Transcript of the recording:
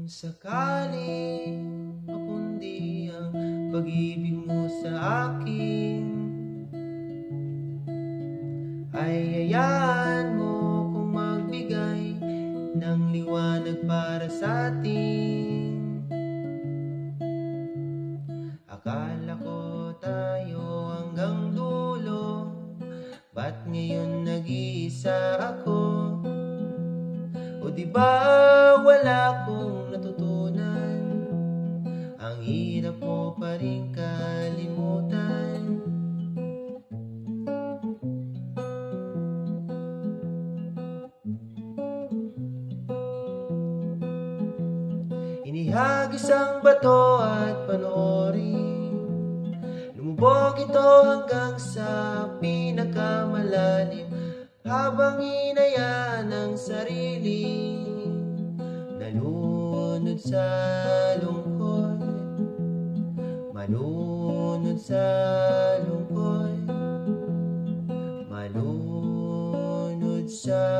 Sakaling mapundi ang pag-ibig mo sa akin, ay hayaan mo kung magbigay ng liwanag para sa atin. Akala ko tayo hanggang dulo, ba't ngayon nag-iisa ako? O diba wala akong natutunan, ang hirap mo pa rin kalimutan. Inihagis ang bato at panoorin, lumubog ito hanggang sa pinakamalalim, habang inayaan ang sarili nalunod sa lungkot, malunod sa lungkot, malunod sa